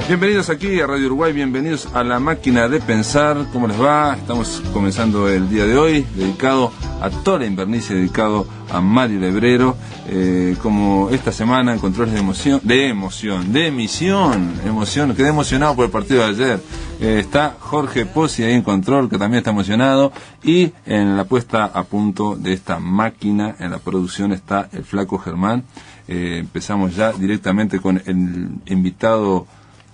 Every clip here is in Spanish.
Bienvenidos aquí a Radio Uruguay, bienvenidos a La Máquina de Pensar. ¿Cómo les va? Estamos comenzando el día de hoy, dedicado a Tola Invernici, dedicado a Mario Lebrero. Como esta semana en controles de emisión, quedé emocionado por el partido de ayer. Está Jorge Pozzi ahí en control, que también está emocionado, y en la puesta a punto de esta máquina, en la producción, está el Flaco Germán. Empezamos ya directamente con el invitado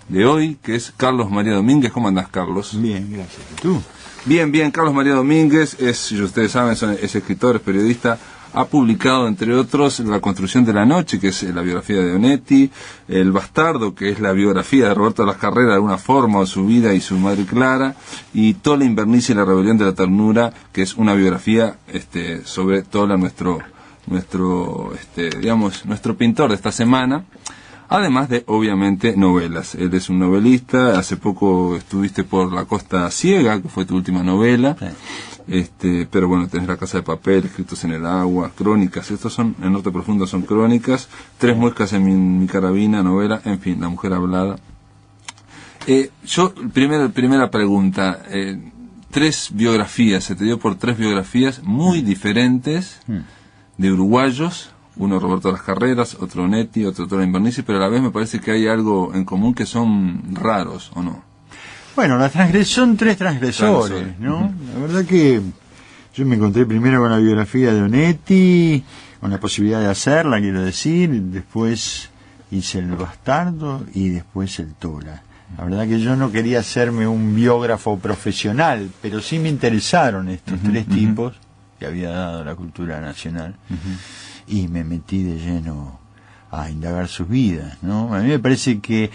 de hoy, que es Carlos María Domínguez. ¿Cómo andás, Carlos? Bien, gracias. ¿Y tú? Bien, Carlos María Domínguez es, ustedes saben, es escritor, es periodista. Ha publicado, entre otros, La construcción de la noche, que es la biografía de Onetti, El bastardo, que es la biografía de Roberto Las Carreras, de alguna forma, o su vida y su madre Clara, y Tola Invernici, La rebelión de la ternura, que es una biografía sobre Tola, nuestro pintor de esta semana. Además de, obviamente, novelas. Él es un novelista. Hace poco estuviste por La Costa Ciega, que fue tu última novela. Sí. Pero bueno, tenés La Casa de Papel, Escritos en el Agua, Crónicas. Estos son, El Norte Profundo son crónicas. Tres muescas en mi carabina, novela. En fin, La Mujer Hablada. Primera pregunta. Tres biografías. Se te dio por tres biografías muy diferentes de uruguayos. Uno Roberto Las Carreras, otro Onetti, otro Tola Invernici, pero a la vez me parece que hay algo en común que son raros, ¿o no? Bueno, son tres transgresores, ¿no? La verdad que yo me encontré primero con la biografía de Onetti, con la posibilidad de hacerla, quiero decir, después hice El bastardo y después el Tola. La verdad que yo no quería hacerme un biógrafo profesional, pero sí me interesaron estos tres tipos que había dado la cultura nacional. Y me metí de lleno a indagar sus vidas, ¿no? A mí me parece que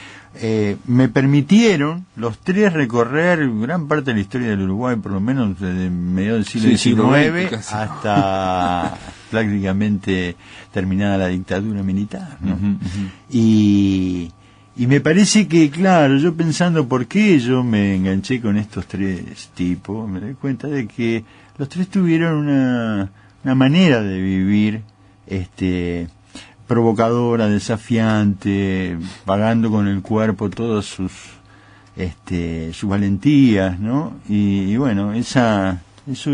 me permitieron los tres recorrer gran parte de la historia del Uruguay, por lo menos desde mediados del siglo XIX hasta prácticamente terminada la dictadura militar, ¿no? Y me parece que, claro, yo pensando por qué yo me enganché con estos tres tipos, me doy cuenta de que los tres tuvieron una manera de vivir provocadora, desafiante, pagando con el cuerpo todas sus valentías, ¿no? Y bueno, eso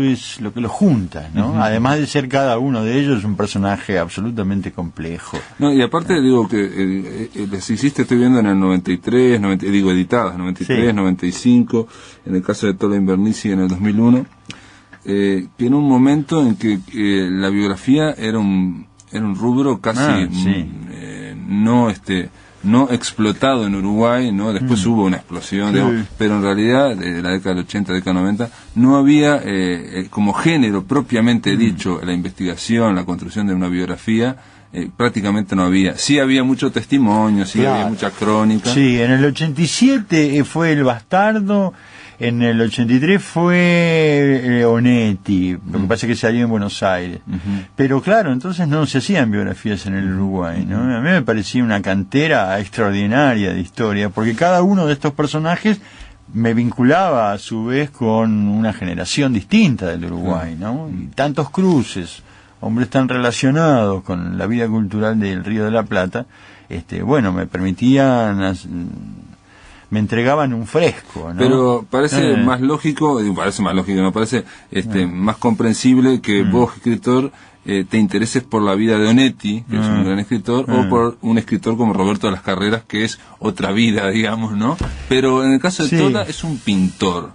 es lo que los junta, ¿no? Además de ser cada uno de ellos un personaje absolutamente complejo. No, y aparte digo que les hiciste, estoy viendo en el 93, editadas, 93, sí. 95, en el caso de Tola Invernici en el 2001, que en un momento en que la biografía era un rubro casi no explotado en Uruguay, ¿no? Después hubo una explosión, digamos, pero en realidad de la década del 80, década 90 no había como género propiamente dicho la investigación, la construcción de una biografía. Prácticamente no había. Sí había mucho testimonio, sí había mucha crónica. Sí, en el 87 fue El bastardo. En el 83 fue Onetti, lo que pasa es que salió en Buenos Aires. Pero claro, entonces no se hacían biografías en el Uruguay, ¿no? A mí me parecía una cantera extraordinaria de historia, porque cada uno de estos personajes me vinculaba a su vez con una generación distinta del Uruguay, ¿no? Y tantos cruces, hombres tan relacionados con la vida cultural del Río de la Plata, me permitían... me entregaban un fresco, ¿no? Pero parece más lógico, me parece más comprensible que vos, escritor, te intereses por la vida de Onetti, que es un gran escritor, o por un escritor como Roberto Las Carreras, que es otra vida, digamos, ¿no? Pero en el caso de Tola es un pintor.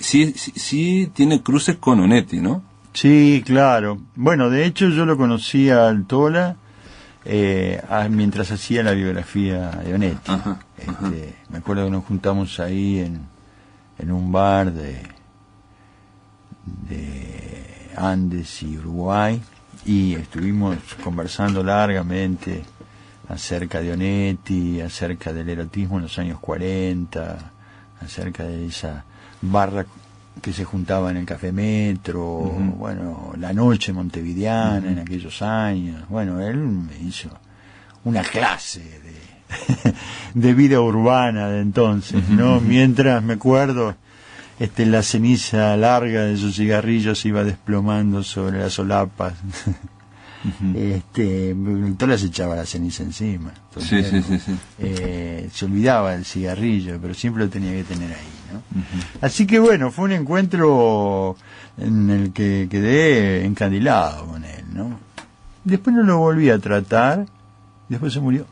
Sí tiene cruces con Onetti, ¿no? Sí, claro. Bueno, de hecho yo lo conocía al Tola mientras hacía la biografía de Onetti. Me acuerdo que nos juntamos ahí en un bar de Andes y Uruguay y estuvimos conversando largamente acerca de Onetti, acerca del erotismo en los años 40, acerca de esa barra que se juntaba en el Café Metro, la noche montevideana en aquellos años. Bueno, él me hizo una clase de vida urbana de entonces, ¿no? Mientras, me acuerdo, la ceniza larga de sus cigarrillos iba desplomando sobre las solapas El Tola se echaba la ceniza encima. Sí. Se olvidaba del cigarrillo, pero siempre lo tenía que tener ahí, ¿no? Así que bueno, fue un encuentro en el que quedé encandilado con él, ¿no? Después no lo volví a tratar, después se murió.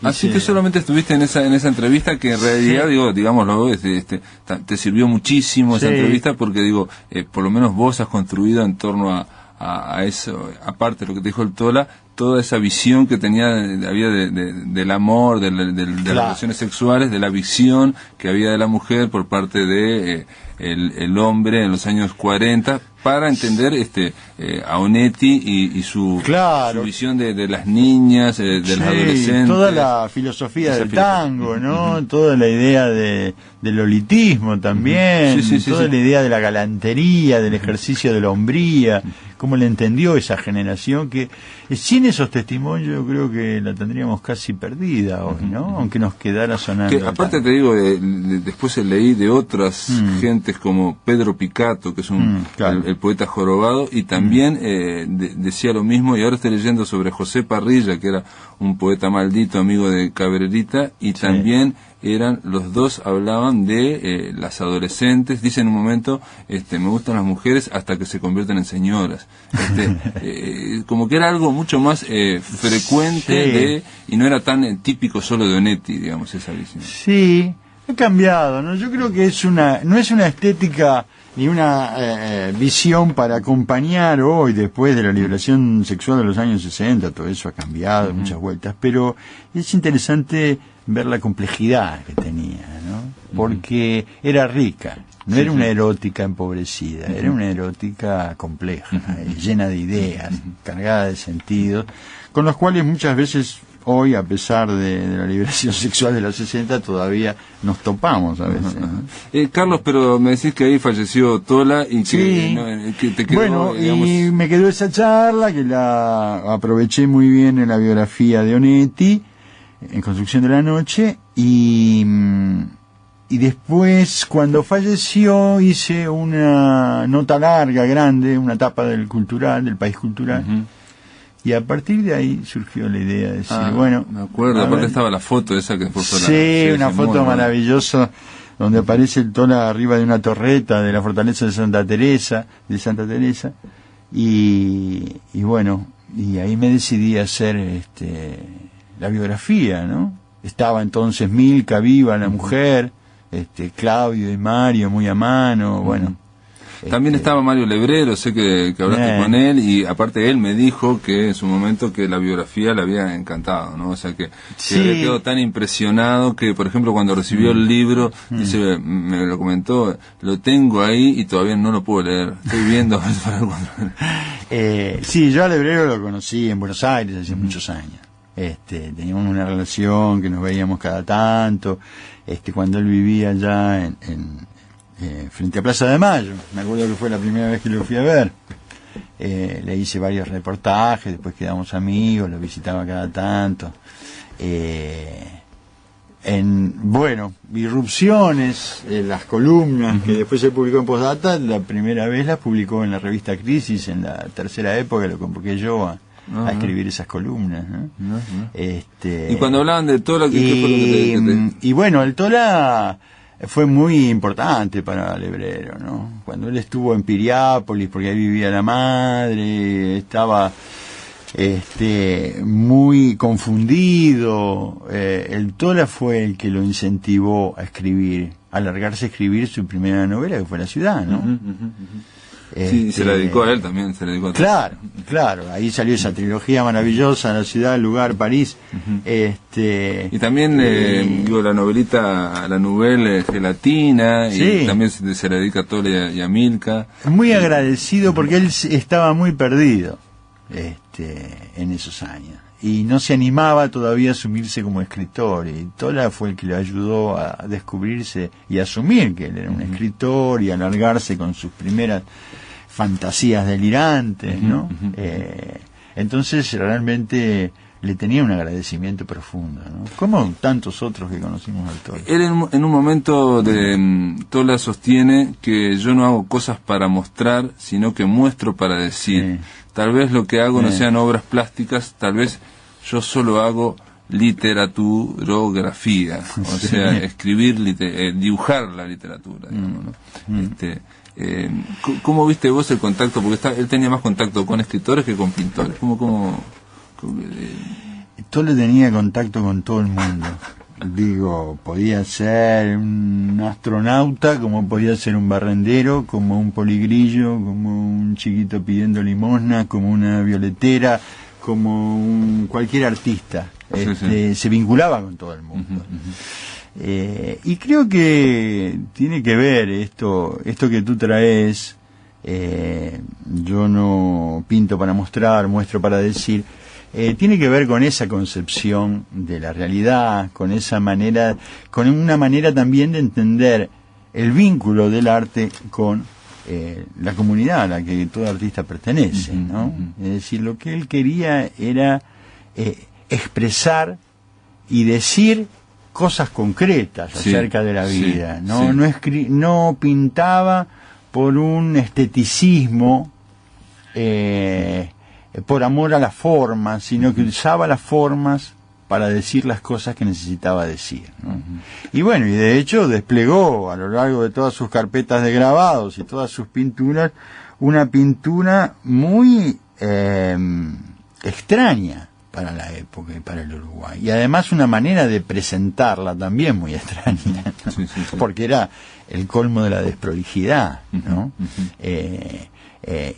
Así que solamente estuviste en esa entrevista, que en realidad, digámoslo, te sirvió muchísimo esa entrevista, porque por lo menos vos has construido en torno a eso, aparte de lo que te dijo el Tola, toda esa visión que había del amor, de las relaciones sexuales, de la visión que había de la mujer por parte de el hombre en los años 40, para entender a Onetti y su visión de las niñas, de los adolescentes. Toda la filosofía del tango, ¿no? Toda la idea del lolitismo también, toda la idea de la galantería, del ejercicio de la hombría, cómo le entendió esa generación, que sin esos testimonios yo creo que la tendríamos casi perdida hoy, ¿no? Aunque nos quedara sonando. Que aparte te digo, después leí de otras gentes como Pedro Picato, que es el poeta jorobado, y también decía lo mismo, y ahora estoy leyendo sobre José Parrilla, que era un poeta maldito, amigo de Cabrerita, y también los dos hablaban de las adolescentes. Dice en un momento, me gustan las mujeres hasta que se convierten en señoras. Como que era algo mucho más frecuente y no era tan típico solo de Onetti, digamos, esa visión. Sí, ha cambiado, ¿no? Yo creo que no es una estética ni una visión para acompañar hoy, después de la liberación sexual de los años 60, todo eso ha cambiado, muchas vueltas, pero es interesante ver la complejidad que tenía, ¿no? Porque era rica, no era una erótica empobrecida, era una erótica compleja, llena de ideas, cargada de sentidos, con los cuales muchas veces hoy, a pesar de la liberación sexual de los 60, todavía nos topamos a veces, ¿no? Carlos, pero me decís que ahí falleció Tola y que te quedó, bueno, digamos... y me quedó esa charla que la aproveché muy bien en la biografía de Onetti, en Construcción de la Noche, y después, cuando falleció, hice una nota larga, grande, una tapa del País Cultural, y a partir de ahí surgió la idea de decir, me acuerdo, aparte estaba la foto esa que fue una foto maravillosa, donde aparece el Tola arriba de una torreta de la fortaleza de Santa Teresa, y ahí me decidí a hacer la biografía, ¿no? Estaba entonces Milka viva, la mujer, Claudio y Mario muy a mano, También estaba Mario Lebrero, sé que hablaste con él, y aparte él me dijo que en su momento que la biografía le había encantado, ¿no? O sea que había quedado tan impresionado que, por ejemplo, cuando recibió el libro, dice, me lo comentó, lo tengo ahí y todavía no lo puedo leer, estoy viendo a ver para encontrar. Sí, yo a Lebrero lo conocí en Buenos Aires hace muchos años. Teníamos una relación que nos veíamos cada tanto, cuando él vivía allá en frente a Plaza de Mayo, me acuerdo que fue la primera vez que lo fui a ver. Le hice varios reportajes, después quedamos amigos, lo visitaba cada tanto. Irrupciones, las columnas que después se publicó en Postdata, la primera vez las publicó en la revista Crisis, en la tercera época, lo convoqué yo a escribir esas columnas, ¿no? Y cuando hablaban de Tola, ¿qué fue lo que te... Y bueno, el Tola fue muy importante para Lebrero, ¿no? Cuando él estuvo en Piriápolis, porque ahí vivía la madre, estaba muy confundido, el Tola fue el que lo incentivó a escribir, a largarse a escribir su primera novela, que fue La Ciudad, ¿no? Sí, se la dedicó a él también, Claro, ahí salió esa trilogía maravillosa, La Ciudad, el Lugar, París. Y también, la novelita, la novela Gelatina, y también se la dedica a Tola y a Milka. Muy agradecido porque él estaba muy perdido en esos años. Y no se animaba todavía a asumirse como escritor, y Tola fue el que le ayudó a descubrirse y a asumir que él era un escritor y a largarse con sus primeras fantasías delirantes, ¿no? Entonces realmente le tenía un agradecimiento profundo, ¿no? Como tantos otros que conocimos al Tola. Él en un momento de Tola sostiene que yo no hago cosas para mostrar, sino que muestro para decir. Sí. Tal vez lo que hago no sean obras plásticas, tal vez yo solo hago literaturografía, o sea, escribir, dibujar la literatura, digamos, ¿no? ¿Cómo viste vos el contacto? Porque él tenía más contacto con escritores que con pintores. Tola tenía contacto con todo el mundo. Digo, podía ser un astronauta, como podía ser un barrendero, como un poligrillo, como un chiquito pidiendo limosna, como una violetera, como cualquier artista. Se vinculaba con todo el mundo. Y creo que tiene que ver esto que tú traes. Yo no pinto para mostrar, muestro para decir. Tiene que ver con esa concepción de la realidad, con una manera también de entender el vínculo del arte con la comunidad a la que todo artista pertenece, ¿no? Es decir, lo que él quería era expresar y decir cosas concretas acerca de la vida, ¿no? No pintaba por un esteticismo por amor a la forma, sino que usaba las formas para decir las cosas que necesitaba decir, ¿no? Y bueno, y de hecho desplegó a lo largo de todas sus carpetas de grabados y todas sus pinturas una pintura muy extraña para la época y para el Uruguay, y además una manera de presentarla también muy extraña, ¿no? Porque era el colmo de la desprolijidad, ¿no?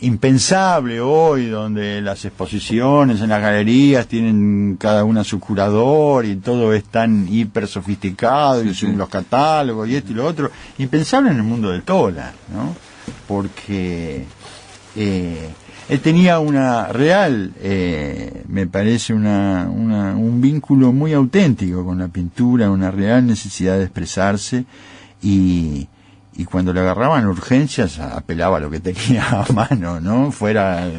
Impensable hoy, donde las exposiciones en las galerías tienen cada una su curador y todo es tan hiper sofisticado, y los catálogos y esto y lo otro, impensable en el mundo del Tola, ¿no? Porque él tenía una real, me parece un vínculo muy auténtico con la pintura, una real necesidad de expresarse, y cuando le agarraban urgencias apelaba a lo que tenía a mano, ¿no? Fuera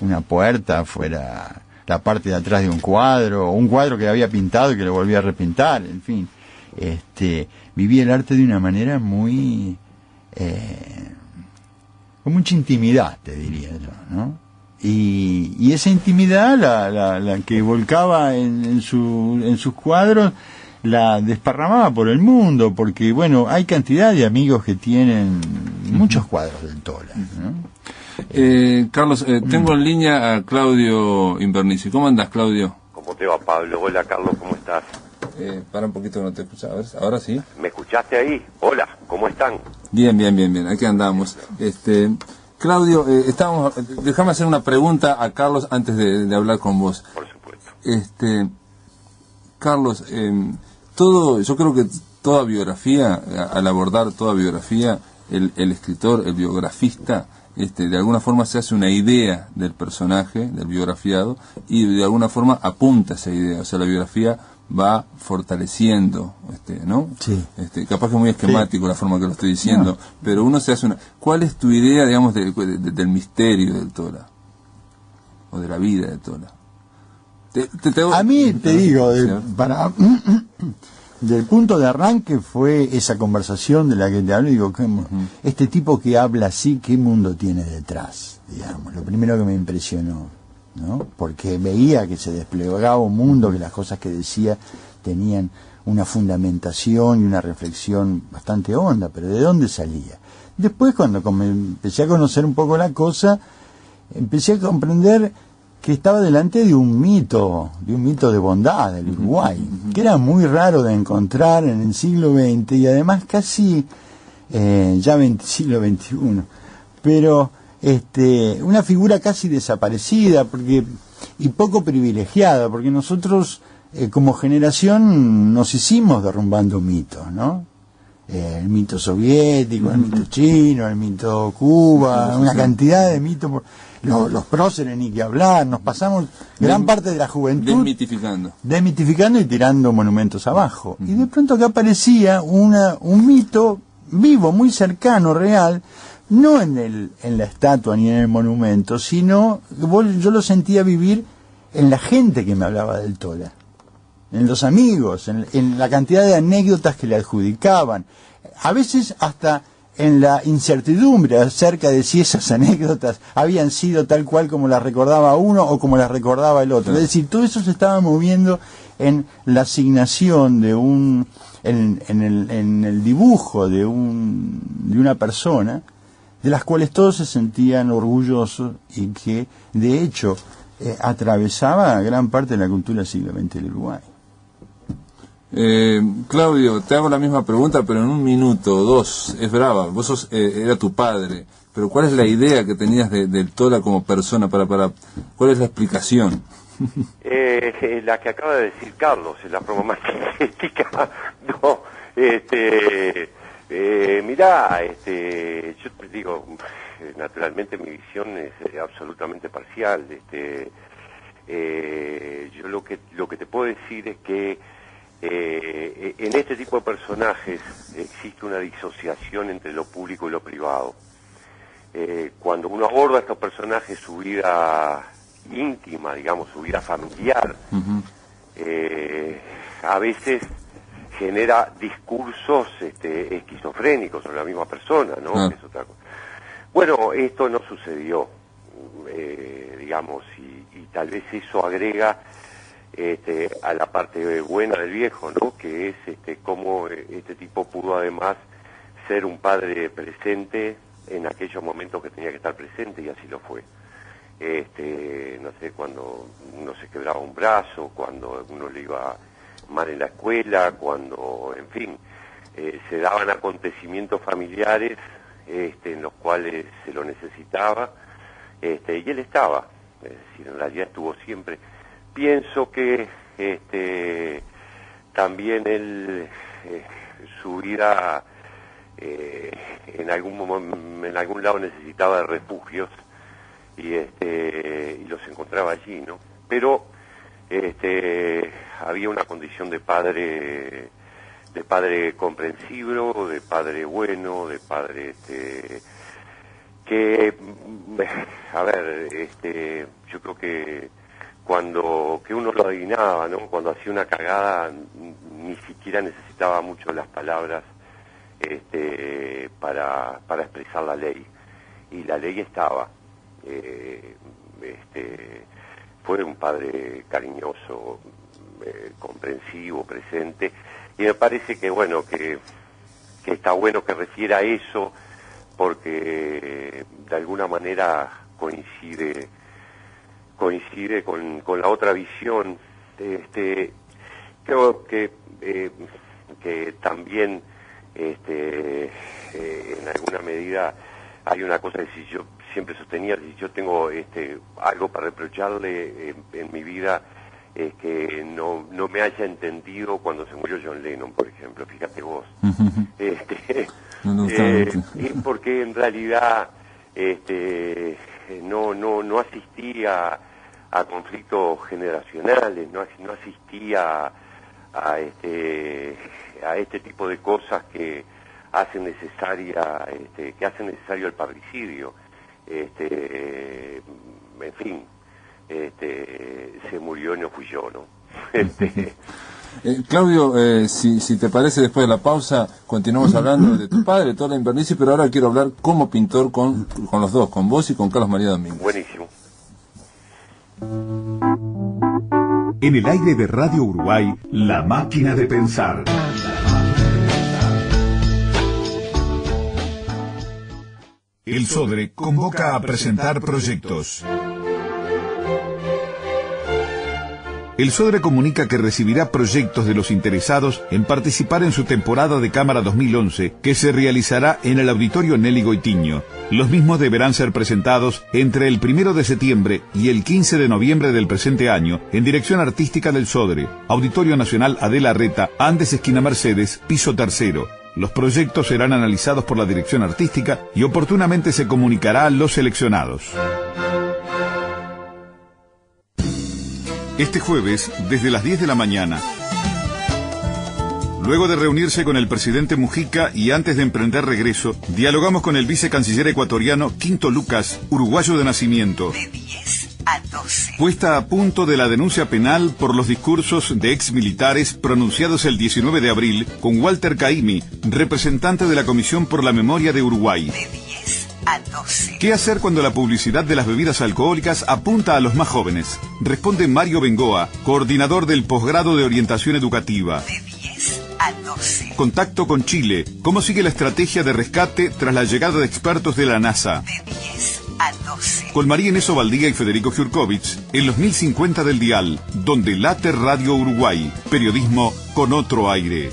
una puerta, fuera la parte de atrás de un cuadro, o un cuadro que había pintado y que lo volvía a repintar, en fin. Vivía el arte de una manera muy con mucha intimidad, te diría yo, ¿no? Y esa intimidad la que volcaba en sus cuadros, la desparramaba por el mundo, porque bueno, hay cantidad de amigos que tienen muchos cuadros del Tola, ¿no? Carlos, tengo en línea a Claudio Invernici. ¿Cómo andas, Claudio? ¿Cómo te va, Pablo? Hola, Carlos, ¿cómo estás? Para un poquito que no te escuchaba. A ver, ahora sí. ¿Me escuchaste ahí? Hola, ¿cómo están? Bien. Aquí andamos. Claudio, déjame hacer una pregunta a Carlos antes de hablar con vos. Por supuesto. Carlos, yo creo que toda biografía, al abordar toda biografía, el escritor, el biografista, de alguna forma se hace una idea del personaje, del biografiado, y de alguna forma apunta esa idea. O sea, la biografía va fortaleciendo, ¿no? Sí. Capaz que es muy esquemático la forma que lo estoy diciendo, pero uno se hace una... ¿Cuál es tu idea, digamos, del misterio del Tola? O de la vida del Tola. A mí, te digo, del punto de arranque fue esa conversación de la que te hablo, digo, este tipo que habla así, ¿qué mundo tiene detrás? Digamos, lo primero que me impresionó, ¿no? Porque veía que se desplegaba un mundo, que las cosas que decía tenían una fundamentación y una reflexión bastante honda, pero ¿de dónde salía? Después, cuando empecé a conocer un poco la cosa, empecé a comprender que estaba delante de un mito de bondad del Uruguay, que era muy raro de encontrar en el siglo XX y además casi siglo XXI, pero una figura casi desaparecida y poco privilegiada, porque nosotros como generación nos hicimos derrumbando mitos, ¿no? El mito soviético, el mito chino, el mito Cuba, una cantidad de mitos, los próceres ni que hablar, nos pasamos gran parte de la juventud desmitificando y tirando monumentos abajo. Y de pronto acá aparecía un mito vivo, muy cercano, real, no en la estatua ni en el monumento, sino yo lo sentía vivir en la gente que me hablaba del Tola, en los amigos, en la cantidad de anécdotas que le adjudicaban, a veces hasta en la incertidumbre acerca de si esas anécdotas habían sido tal cual como las recordaba uno o como las recordaba el otro. Es decir, todo eso se estaba moviendo en la asignación de en el dibujo de una persona, de las cuales todos se sentían orgullosos y que, de hecho, atravesaba gran parte de la cultura del siglo XX del Uruguay. Claudio, te hago la misma pregunta, pero en 1 minuto, 2, es brava. Vos era tu padre, pero ¿cuál es la idea que tenías del Tola como persona? ¿Cuál es la explicación? La que acaba de decir Carlos, es la forma más estética. No, mirá, yo te digo, naturalmente mi visión es absolutamente parcial. Yo lo que te puedo decir es que en este tipo de personajes existe una disociación entre lo público y lo privado. Cuando uno aborda a estos personajes, su vida íntima, digamos, su vida familiar, a veces genera discursos esquizofrénicos sobre la misma persona, ¿no? Que es otra cosa. Bueno, esto no sucedió, digamos, y tal vez eso agrega a la parte buena del viejo, ¿no? Que es cómo este tipo pudo además ser un padre presente en aquellos momentos que tenía que estar presente, y así lo fue. No sé, cuando uno se quebraba un brazo, cuando uno le iba mal en la escuela, cuando, en fin, se daban acontecimientos familiares en los cuales se lo necesitaba, y él estaba, es decir, en realidad estuvo siempre. Pienso que también él, su vida en algún lado necesitaba de refugios, y los encontraba allí, ¿no? Pero había una condición de padre comprensivo, de padre bueno, de padre que, a ver, yo creo que que uno lo adivinaba, ¿no? Cuando hacía una cagada ni siquiera necesitaba mucho las palabras para expresar la ley, y la ley estaba. Fue un padre cariñoso, comprensivo, presente, y me parece que bueno, que está bueno que refiera a eso, porque de alguna manera coincide con la otra visión. Creo que también en alguna medida hay una cosa que si yo siempre sostenía, si yo tengo algo para reprocharle en mi vida, es que no me haya entendido cuando se murió John Lennon, por ejemplo, fíjate vos. Porque en realidad no asistía a conflictos generacionales, no asistía a este tipo de cosas que hacen necesario el parricidio. En fin, se murió y no fui yo, ¿no? Claudio, si te parece, después de la pausa continuamos hablando de tu padre, de Tola Invernici, pero ahora quiero hablar como pintor con los dos, con vos y con Carlos María Domínguez. Buenísimo. En el aire de Radio Uruguay, La Máquina de Pensar. El Sodre convoca a presentar proyectos. El Sodre comunica que recibirá proyectos de los interesados en participar en su temporada de Cámara 2011, que se realizará en el Auditorio Nelly Goitiño. Los mismos deberán ser presentados entre el 1 de septiembre y el 15 de noviembre del presente año en Dirección Artística del Sodre, Auditorio Nacional Adela Reta, Andes esquina Mercedes, piso 3º. Los proyectos serán analizados por la Dirección Artística y oportunamente se comunicará a los seleccionados. Este jueves, desde las 10 de la mañana, luego de reunirse con el presidente Mujica y antes de emprender regreso, dialogamos con el vicecanciller ecuatoriano Quinto Lucas, uruguayo de nacimiento. De 10 a 12. Puesta a punto de la denuncia penal por los discursos de exmilitares pronunciados el 19 de abril con Walter Caimi, representante de la Comisión por la Memoria de Uruguay. De 10 a 12. ¿Qué hacer cuando la publicidad de las bebidas alcohólicas apunta a los más jóvenes? Responde Mario Bengoa, coordinador del posgrado de orientación educativa. De 10 a 12. Contacto con Chile. ¿Cómo sigue la estrategia de rescate tras la llegada de expertos de la NASA? De 10 a 12. Con María Inés Ovaldía y Federico Jurkovich en los 1050 del dial, donde late Radio Uruguay. Periodismo con otro aire.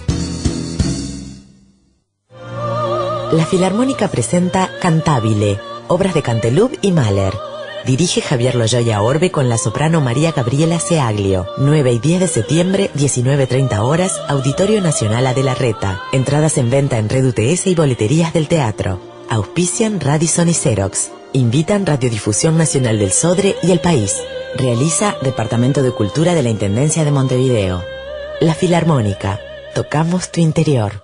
La Filarmónica presenta Cantabile, obras de Canteloup y Mahler. Dirige Javier Loyoya Orbe con la soprano María Gabriela Seaglio. 9 y 10 de septiembre, 19:30 horas, Auditorio Nacional Adela Reta. Entradas en venta en Red UTS y boleterías del teatro. Auspician Radisson y Xerox. Invitan Radiodifusión Nacional del Sodre y El País. Realiza Departamento de Cultura de la Intendencia de Montevideo. La Filarmónica. Tocamos tu interior.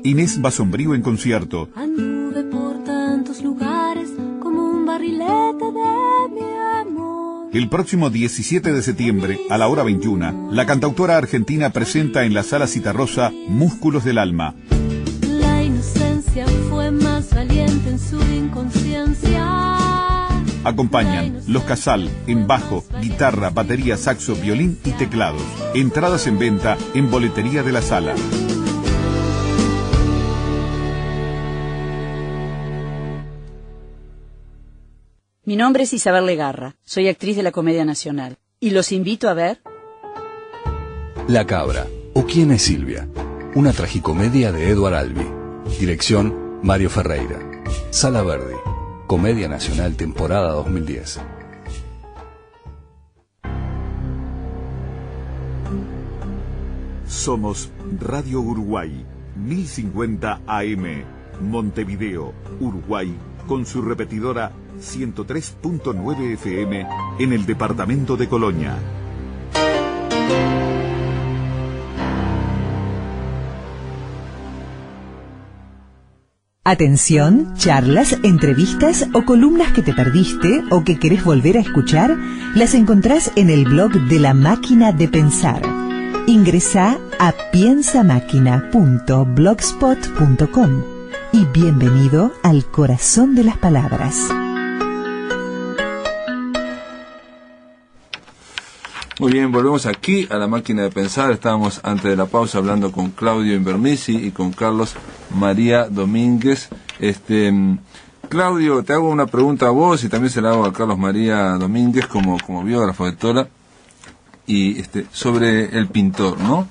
Inés Basombrío en concierto. Anduve por tantos lugares como un barrilete de mi amor. El próximo 17 de septiembre, a la hora 21, la cantautora argentina presenta en la Sala Citarrosa Músculos del Alma. La inocencia fue más valiente en su inconsciencia. Acompañan Los Casal en bajo, guitarra, batería, saxo, violín y teclados. Entradas en venta en boletería de la sala. Mi nombre es Isabel Legarra, soy actriz de la Comedia Nacional y los invito a ver La Cabra, o ¿Quién es Silvia? Una tragicomedia de Eduard Albi. Dirección Mario Ferreira. Sala Verdi, Comedia Nacional, temporada 2010. Somos Radio Uruguay, 1050 AM, Montevideo, Uruguay, con su repetidora 103.9 FM en el departamento de Colonia. Atención, charlas, entrevistas o columnas que te perdiste o que querés volver a escuchar, las encontrás en el blog de La Máquina de Pensar. Ingresá a piensamáquina.blogspot.com y bienvenido al corazón de las palabras. Muy bien, volvemos aquí a La Máquina de Pensar. Estábamos antes de la pausa hablando con Claudio Invernizzi y con Carlos María Domínguez. Claudio, te hago una pregunta a vos y también se la hago a Carlos María Domínguez como biógrafo de Tola, y sobre el pintor, ¿no?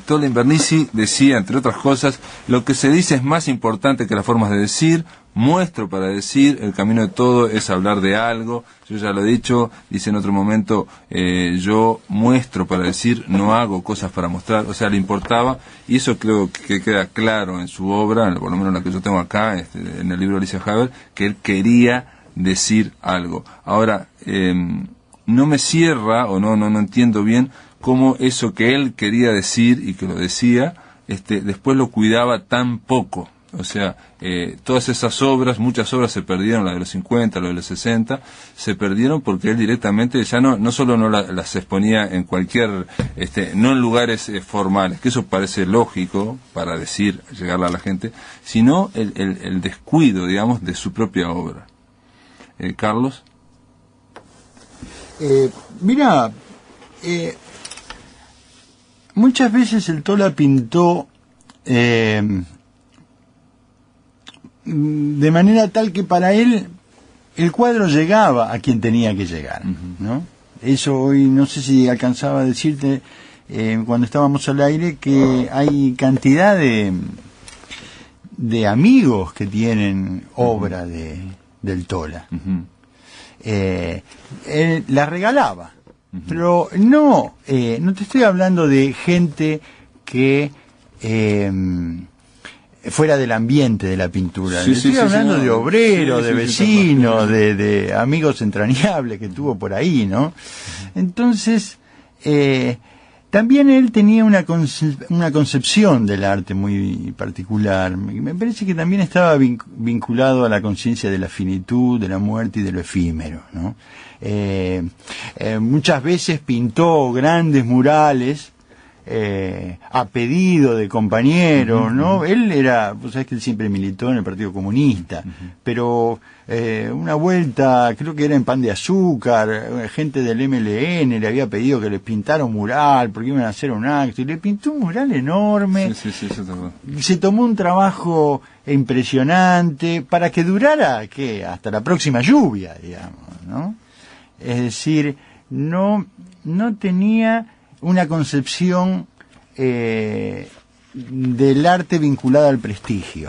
Tola Invernizzi decía, entre otras cosas, lo que se dice es más importante que las formas de decir. Muestro para decir, el camino de todo es hablar de algo. Yo ya lo he dicho, dice en otro momento, yo muestro para decir, no hago cosas para mostrar. O sea, le importaba, y eso creo que queda claro en su obra, por lo menos la que yo tengo acá, en el libro de Alicia Haber, que él quería decir algo. Ahora, no me cierra, o no entiendo bien cómo eso que él quería decir y que lo decía, después lo cuidaba tan poco. O sea, todas esas obras, muchas obras se perdieron, la de los 50, la de los 60, se perdieron porque él directamente ya no solo no las exponía en cualquier, no en lugares formales, que eso parece lógico para decir, llegarle a la gente, sino el descuido, digamos, de su propia obra. Carlos. Mira, muchas veces el Tola pintó de manera tal que para él el cuadro llegaba a quien tenía que llegar, ¿no? Eso hoy no sé si alcanzaba a decirte cuando estábamos al aire, que hay cantidad de amigos que tienen obra del Tola. Él la regalaba, pero no te estoy hablando de gente que fuera del ambiente de la pintura. Estoy hablando de obreros, de vecinos, de amigos entrañables que tuvo por ahí, ¿no? Entonces, También él tenía una concepción del arte muy particular. Me parece que también estaba vinculado a la conciencia de la finitud, de la muerte y de lo efímero, ¿no? Muchas veces pintó grandes murales a pedido de compañeros, ¿no? Él era, vos sabés que él siempre militó en el Partido Comunista, pero una vuelta, creo que era en Pan de Azúcar, gente del MLN le había pedido que le pintara un mural porque iban a hacer un acto, y le pintó un mural enorme. Se tomó un trabajo impresionante para que durara, ¿qué? Hasta la próxima lluvia, digamos, ¿no? Es decir, no tenía una concepción del arte vinculada al prestigio,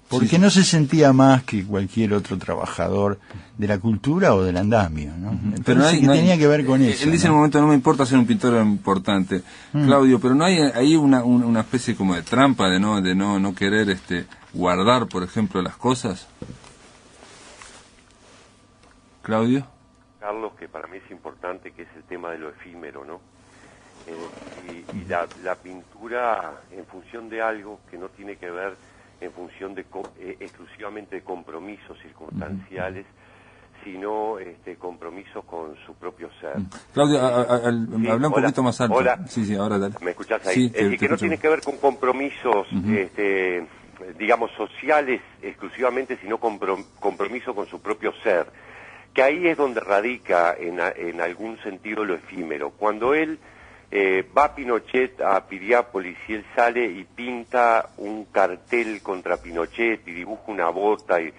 porque no se sentía más que cualquier otro trabajador de la cultura o del andamio, ¿no? Pero tenía que ver con eso. Él dice en un momento, no me importa ser un pintor importante, Claudio, pero no hay ahí una especie como de trampa de no querer guardar, por ejemplo, las cosas. Claudio. Carlos, que para mí es importante, que es el tema de lo efímero, ¿no? Y la pintura en función de algo que no tiene que ver en función de exclusivamente de compromisos circunstanciales, sino compromisos con su propio ser. Claudio, habla un poquito más alto. Hola. Sí, ahora dale. ¿Me escuchás ahí? Sí, es decir, que no tiene que ver con compromisos, digamos, sociales exclusivamente, sino compromiso con su propio ser. Que ahí es donde radica en algún sentido lo efímero. Cuando él va Pinochet a Piriápolis y él sale y pinta un cartel contra Pinochet y dibuja una bota, y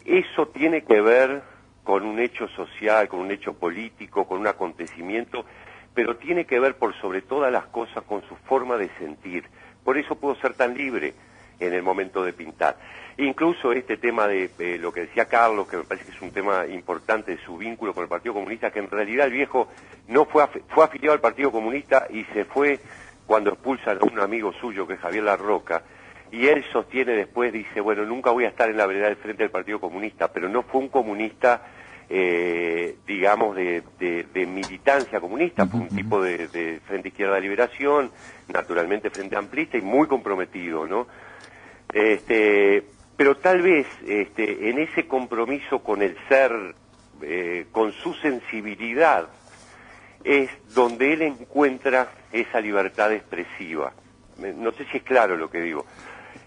eso tiene que ver con un hecho social, con un hecho político, con un acontecimiento, pero tiene que ver por sobre todas las cosas con su forma de sentir. Por eso puedo ser tan libre en el momento de pintar. Incluso este tema de lo que decía Carlos, que me parece que es un tema importante de su vínculo con el Partido Comunista, que en realidad el viejo no fue afiliado al Partido Comunista y se fue cuando expulsan a un amigo suyo, que es Javier Larroca, y él sostiene después, dice, bueno, nunca voy a estar en la vereda del frente del Partido Comunista, pero no fue un comunista, digamos, de militancia comunista, fue un tipo de Frente Izquierda de Liberación, naturalmente Frente Amplista y muy comprometido, ¿no? Pero tal vez en ese compromiso con el ser, con su sensibilidad, es donde él encuentra esa libertad expresiva. No sé si es claro lo que digo.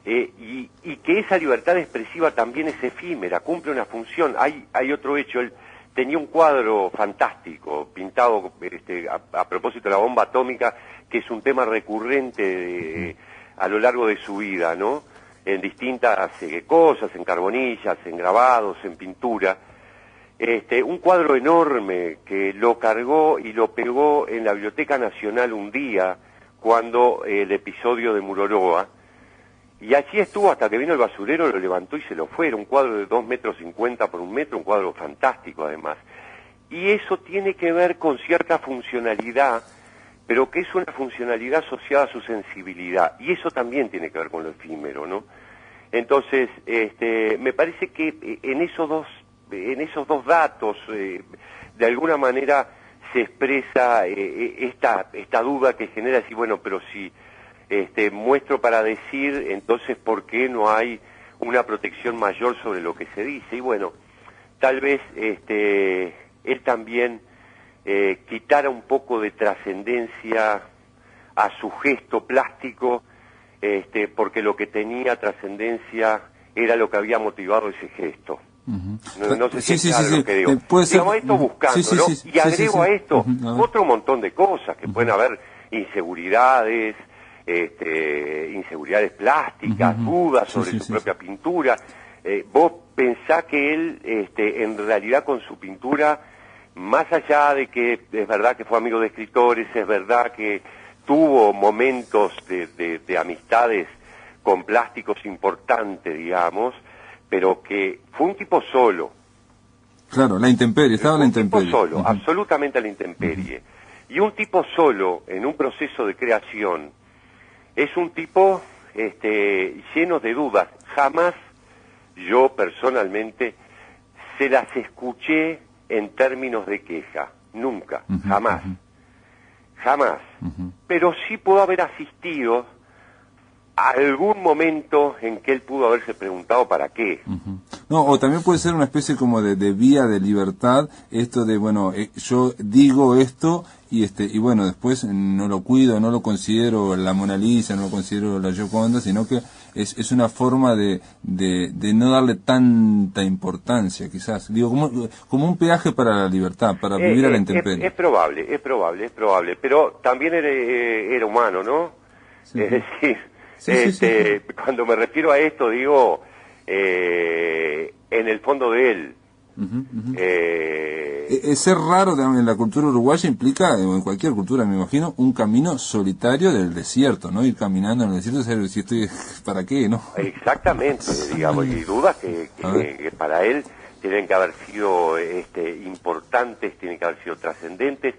Y que esa libertad expresiva también es efímera, cumple una función. Hay otro hecho, él tenía un cuadro fantástico, pintado a propósito de la bomba atómica, que es un tema recurrente a lo largo de su vida, ¿no? En distintas cosas, en carbonillas, en grabados, en pintura. Un cuadro enorme que lo cargó y lo pegó en la Biblioteca Nacional un día, cuando el episodio de Muroroa, y allí estuvo hasta que vino el basurero, lo levantó y se lo fue. Era un cuadro de 2,50 metros por 1 metro, un cuadro fantástico además. Y eso tiene que ver con cierta funcionalidad, pero que es una funcionalidad asociada a su sensibilidad, y eso también tiene que ver con lo efímero, ¿no? Entonces, me parece que en esos dos datos, de alguna manera se expresa esta duda que genera, decir, bueno, pero si muestro para decir, entonces, ¿por qué no hay una protección mayor sobre lo que se dice? Y bueno, tal vez él también quitara un poco de trascendencia a su gesto plástico, porque lo que tenía trascendencia era lo que había motivado ese gesto. No sé si es claro lo que digo. Digamos, esto buscando, ¿no? Y agrego a esto otro montón de cosas, que pueden haber inseguridades, inseguridades plásticas, dudas sobre su propia pintura. Vos pensás que él, en realidad con su pintura, más allá de que es verdad que fue amigo de escritores, es verdad que tuvo momentos de amistades con plásticos importantes, digamos, pero que fue un tipo solo. Claro, la intemperie, estaba en la intemperie. Un tipo solo, absolutamente a la intemperie. Y un tipo solo en un proceso de creación es un tipo lleno de dudas. Jamás yo personalmente se las escuché en términos de queja, nunca, jamás. jamás. Pero sí puedo haber asistido a algún momento en que él pudo haberse preguntado para qué. No, o también puede ser una especie como de vía de libertad, esto de, bueno, yo digo esto y bueno, después no lo cuido, no lo considero la Mona Lisa, no lo considero la Gioconda, sino que es una forma de no darle tanta importancia, quizás. Digo, como un peaje para la libertad, para vivir a la intemperie. Es probable, pero también era humano, ¿no? Sí. Es decir, Sí. cuando me refiero a esto, digo, en el fondo de él. Ser raro en la cultura uruguaya implica, o en cualquier cultura me imagino, un camino solitario del desierto, ¿no? Ir caminando en el desierto, saber si estoy, ¿para qué, no? Exactamente, digamos, y dudas que para él tienen que haber sido importantes, tienen que haber sido trascendentes,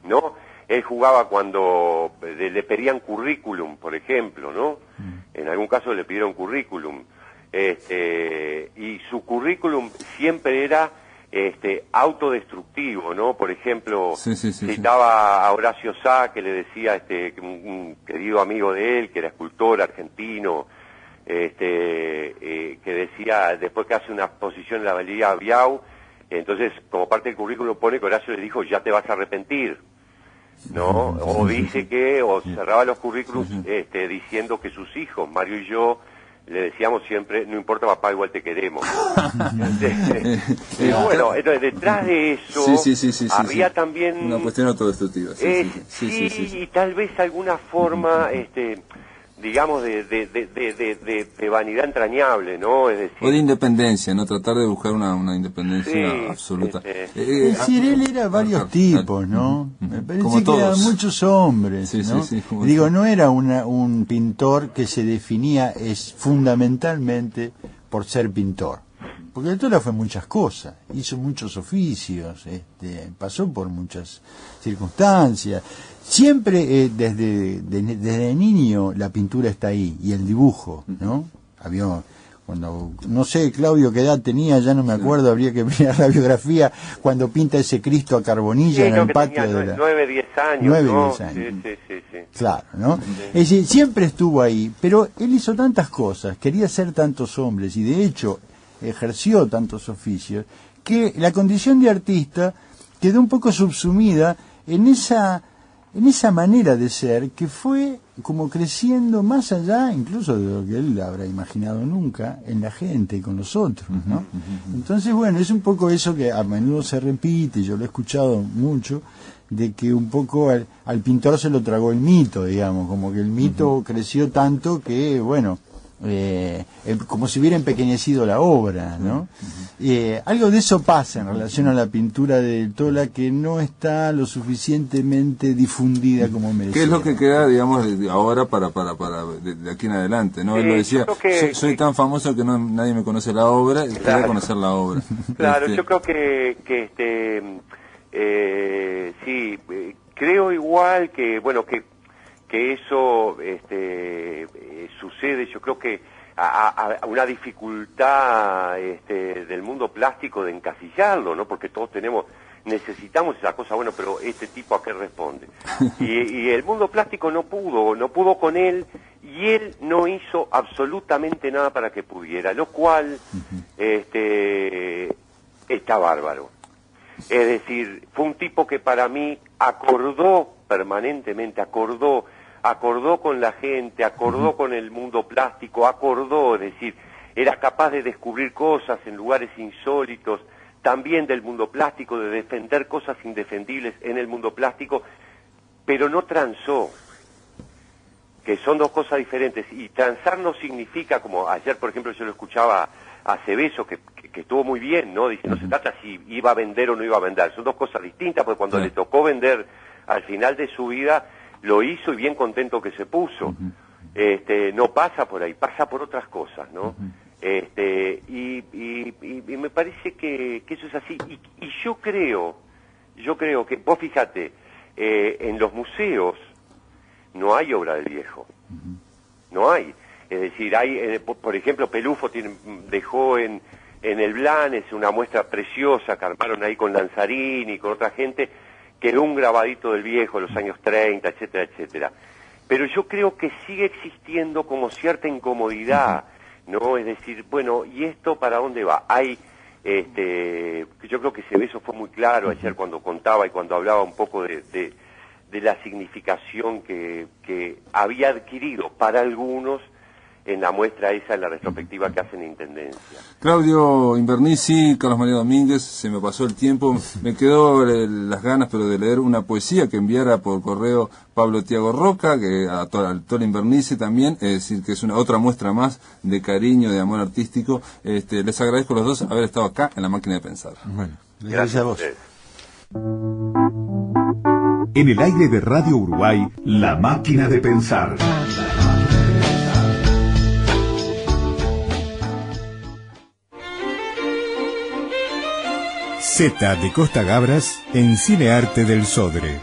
¿no? Él jugaba cuando le pedían currículum, por ejemplo, ¿no? En algún caso le pidieron currículum. Y su currículum siempre era autodestructivo, ¿no? Por ejemplo, citaba a Horacio Sá, que le decía, un querido amigo de él, que era escultor argentino, que decía, después que hace una exposición en la Galería Biau, entonces, como parte del currículum pone que Horacio le dijo, ya te vas a arrepentir, ¿no? O dice que, o cerraba los currículums diciendo que sus hijos, Mario y yo, le decíamos siempre, no importa papá, igual te queremos. Pero bueno, entonces detrás de eso había también una cuestión autodestructiva. Y tal vez alguna forma, digamos, de vanidad entrañable, ¿no? Es decir, o de independencia, ¿no? Tratar de buscar una independencia absoluta. Es decir, él era varios tipos, ¿no? Me parece que eran muchos hombres, ¿no? Digo, no era un pintor que se definía fundamentalmente por ser pintor. Porque el Tola fue muchas cosas, hizo muchos oficios, pasó por muchas circunstancias. Siempre desde niño la pintura está ahí, y el dibujo, ¿no? Cuando, no sé, Claudio, qué edad tenía, ya no me acuerdo, habría que mirar la biografía, cuando pinta ese Cristo a carbonilla en el patio de la... 9, 10 años, 9, ¿no? 10 años. Sí. Claro, ¿no? Es decir, siempre estuvo ahí, pero él hizo tantas cosas, quería ser tantos hombres, y de hecho ejerció tantos oficios, que la condición de artista quedó un poco subsumida en esa manera de ser que fue como creciendo más allá incluso de lo que él habrá imaginado nunca en la gente y con los otros, ¿no? Entonces, bueno, es un poco eso que a menudo se repite, yo lo he escuchado mucho, de que un poco al pintor se lo tragó el mito, digamos, como que el mito creció tanto que, bueno, como si hubiera empequeñecido la obra, ¿no? Algo de eso pasa en relación a la pintura del Tola, que no está lo suficientemente difundida como merecía. ¿Qué es lo que queda, digamos, ahora para de aquí en adelante, ¿no? Él lo decía, soy tan famoso que nadie me conoce la obra, y quería conocer la obra. Claro, yo creo que creo igual que, bueno, que eso sucede, yo creo que a una dificultad del mundo plástico de encasillarlo, ¿no? Porque todos necesitamos esa cosa, bueno, pero este tipo ¿a qué responde? Y el mundo plástico no pudo con él, y él no hizo absolutamente nada para que pudiera, lo cual está bárbaro. Es decir, fue un tipo que para mí acordó permanentemente, acordó con la gente, acordó con el mundo plástico, es decir, era capaz de descubrir cosas en lugares insólitos, también del mundo plástico, de defender cosas indefendibles en el mundo plástico, pero no transó, que son dos cosas diferentes. Y transar no significa, como ayer, por ejemplo, yo lo escuchaba a Cebeso, que estuvo muy bien, ¿no? Dice, no se trata si iba a vender o no iba a vender, son dos cosas distintas, porque cuando le tocó vender al final de su vida, lo hizo y bien contento que se puso. No pasa por ahí, pasa por otras cosas, ¿no? Y me parece que eso es así. Y yo creo que, vos fíjate, en los museos no hay obra del viejo. No hay. Es decir, hay, por ejemplo, Pelufo dejó en el Blanes una muestra preciosa que armaron ahí con Lanzarini y con otra gente, quedó un grabadito del viejo, los años 30, etcétera, etcétera. Pero yo creo que sigue existiendo como cierta incomodidad, ¿no? Es decir, bueno, ¿y esto para dónde va? Hay, yo creo que eso fue muy claro ayer cuando contaba y cuando hablaba un poco de la significación que había adquirido para algunos en la muestra esa, en la retrospectiva que hacen en Intendencia. Claudio Invernici, Carlos María Domínguez, se me pasó el tiempo, me quedó las ganas pero de leer una poesía que enviara por correo Pablo Tiago Roca, que a Tola Invernici también, es decir, que es otra muestra más de cariño, de amor artístico. Les agradezco a los dos haber estado acá en La Máquina de Pensar. Bueno, gracias a vos. En el aire de Radio Uruguay, La Máquina de Pensar. Z de Costa Gabras en Cinearte del Sodre.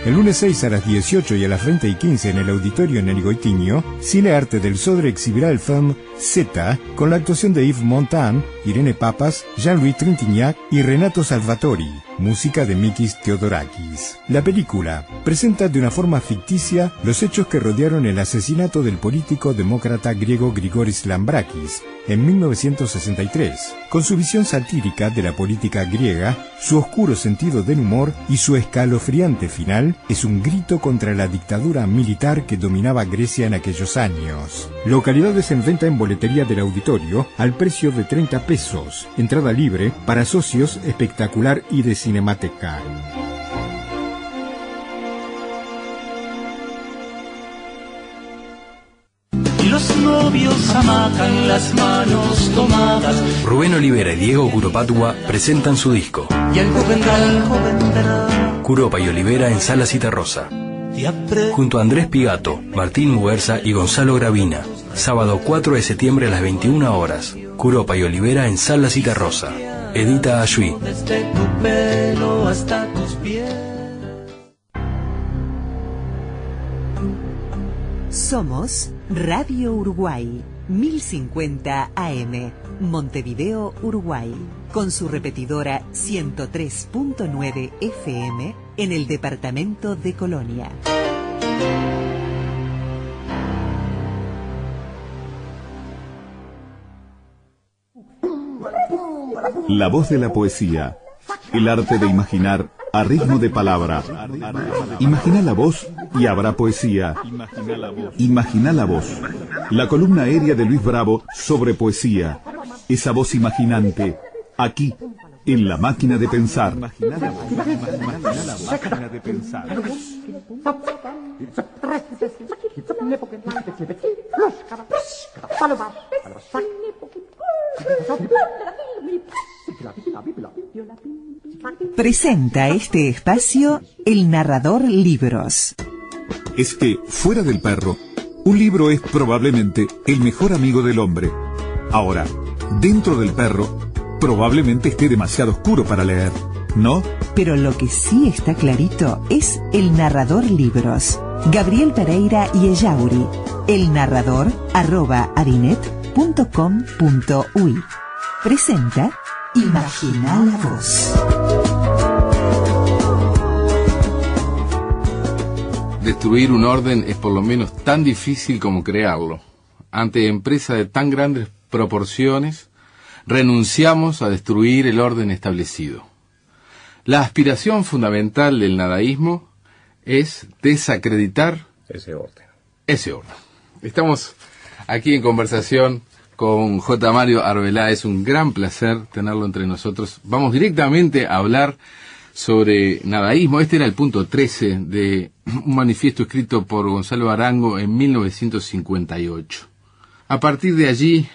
El lunes 6 a las 18 y a las 20:15 en el Auditorio Néligo Itiño, Cinearte del Sodre exhibirá el film Z con la actuación de Yves Montand, Irene Papas, Jean-Louis Trintignant y Renato Salvatori, música de Mikis Theodorakis. La película presenta de una forma ficticia los hechos que rodearon el asesinato del político demócrata griego Grigoris Lambrakis en 1963, con su visión satírica de la política griega, su oscuro sentido del humor y su escalofriante final es un grito contra la dictadura militar que dominaba Grecia en aquellos años. Localidades en venta en boletería del auditorio al precio de 30 pesos, entrada libre para socios, espectacular y de Cinemateca. Los novios amacan las manos tomadas. Rubén Olivera y Diego Curopátua presentan su disco. Y algo vendrá. Curopa y Olivera en Sala Citarrosa. Junto a Andrés Pigato, Martín Muguerza y Gonzalo Gravina. Sábado 4 de septiembre a las 21 horas. Curopa y Olivera en Sala Citarrosa. Edita Ayui. Desde tu pelo hasta tus pies. Somos Radio Uruguay, 1050 AM, Montevideo, Uruguay, con su repetidora 103.9 FM en el departamento de Colonia. La voz de la poesía, el arte de imaginar a ritmo de palabra. Imagina la voz y habrá poesía. Imagina la voz. La columna aérea de Luis Bravo sobre poesía. Esa voz imaginante, aquí, en La Máquina de Pensar. Presenta este espacio el narrador Libros. Es que, fuera del perro, un libro es probablemente el mejor amigo del hombre. Ahora, dentro del perro, probablemente esté demasiado oscuro para leer, ¿no? Pero lo que sí está clarito es el narrador Libros. Gabriel Pereira y Ellauri. El narrador @adinet.com.uy. Presenta Imagina la voz. Destruir un orden es por lo menos tan difícil como crearlo. Ante empresas de tan grandes proporciones, renunciamos a destruir el orden establecido. La aspiración fundamental del nadaísmo es desacreditar ese orden. Estamos aquí en conversación con J. Mario Arbelá. Es un gran placer tenerlo entre nosotros. Vamos directamente a hablar sobre nadaísmo. Este era el punto 13 de un manifiesto escrito por Gonzalo Arango en 1958. A partir de allí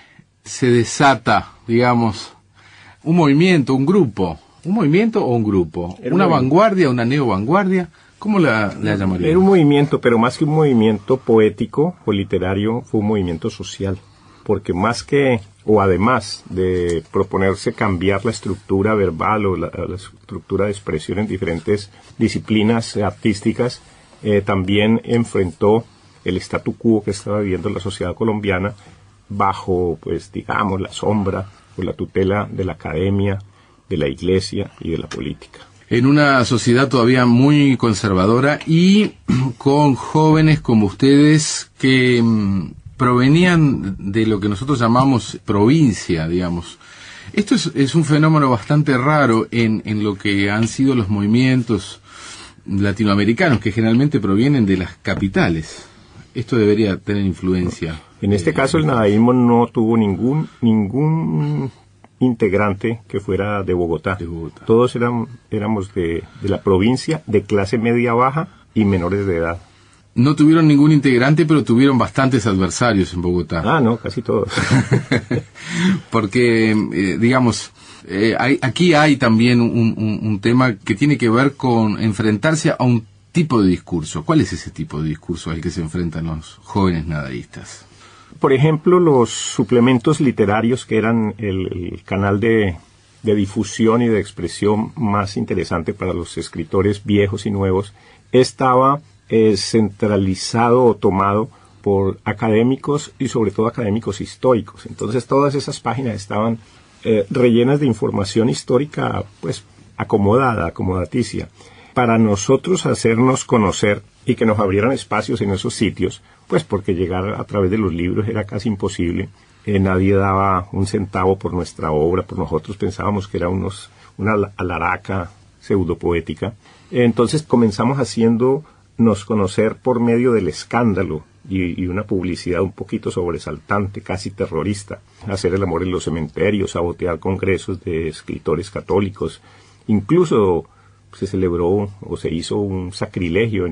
se desata, digamos, un movimiento, un grupo. ¿Un movimiento o un grupo? ¿Una vanguardia, una neovanguardia? ¿Cómo la llamaría? Era un movimiento, pero más que un movimiento poético o literario, fue un movimiento social. Porque más que, o además de proponerse cambiar la estructura verbal o la estructura de expresión en diferentes disciplinas artísticas, también enfrentó el statu quo que estaba viviendo la sociedad colombiana bajo, pues digamos, la sombra o la tutela de la academia de la iglesia y de la política. En una sociedad todavía muy conservadora y con jóvenes como ustedes que provenían de lo que nosotros llamamos provincia, digamos. Esto es un fenómeno bastante raro en lo que han sido los movimientos latinoamericanos, que generalmente provienen de las capitales. Esto debería tener influencia. En este caso el nadaísmo no tuvo ningún integrante que fuera de Bogotá. Todos éramos de la provincia, de clase media baja y menores de edad. No tuvieron ningún integrante, pero tuvieron bastantes adversarios en Bogotá. Ah, no, casi todos. Porque, digamos, aquí hay también un tema que tiene que ver con enfrentarse a un tipo de discurso. ¿Cuál es ese tipo de discurso al que se enfrentan los jóvenes nadaístas? Por ejemplo, los suplementos literarios, que eran el canal de difusión y de expresión más interesante para los escritores viejos y nuevos, estaba centralizado o tomado por académicos y sobre todo académicos históricos. Entonces todas esas páginas estaban rellenas de información histórica, pues acomodaticia. Para nosotros hacernos conocer y que nos abrieran espacios en esos sitios, pues porque llegar a través de los libros era casi imposible. Nadie daba un centavo por nuestra obra, por nosotros pensábamos que era una alaraca pseudopoética. Entonces comenzamos haciéndonos conocer por medio del escándalo y una publicidad un poquito sobresaltante, casi terrorista. Hacer el amor en los cementerios, sabotear congresos de escritores católicos. Incluso se celebró o se hizo un sacrilegio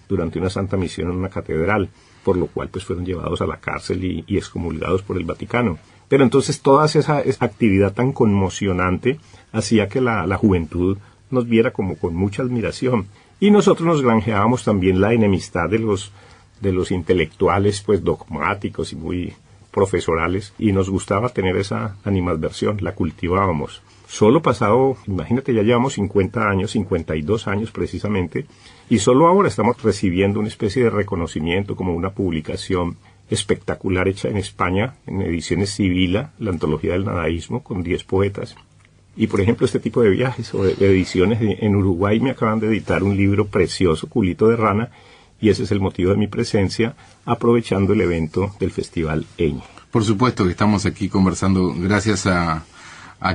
durante una santa misión en una catedral, por lo cual pues fueron llevados a la cárcel y excomulgados por el Vaticano. Pero entonces toda esa actividad tan conmocionante hacía que la juventud nos viera como con mucha admiración. Y nosotros nos granjeábamos también la enemistad de los intelectuales pues dogmáticos y muy profesorales, y nos gustaba tener esa animadversión, la cultivábamos. Solo pasado, imagínate, ya llevamos 50 años, 52 años precisamente, y solo ahora estamos recibiendo una especie de reconocimiento como una publicación espectacular hecha en España, en Ediciones Sibila, la antología del nadaísmo, con 10 poetas. Y por ejemplo, este tipo de viajes o de ediciones en Uruguay me acaban de editar un libro precioso, Culito de Rana, y ese es el motivo de mi presencia, aprovechando el evento del Festival Eñe. Por supuesto que estamos aquí conversando gracias a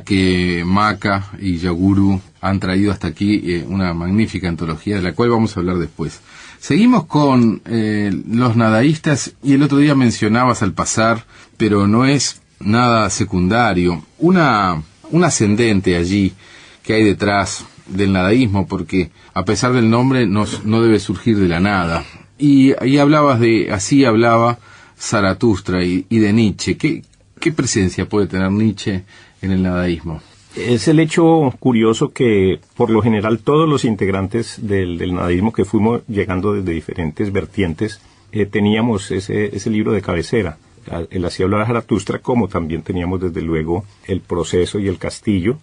que Maca y Yaguru han traído hasta aquí una magnífica antología de la cual vamos a hablar después. Seguimos con los nadaístas, y el otro día mencionabas al pasar, pero no es nada secundario, un ascendente allí que hay detrás del nadaísmo, porque a pesar del nombre no debe surgir de la nada. Y hablabas así hablaba Zaratustra y de Nietzsche. ¿Qué presencia puede tener Nietzsche en el nadaísmo? Es el hecho curioso que por lo general todos los integrantes del nadaísmo que fuimos llegando desde diferentes vertientes teníamos ese libro de cabecera. El Así hablaba Zaratustra, como también teníamos desde luego El proceso y el castillo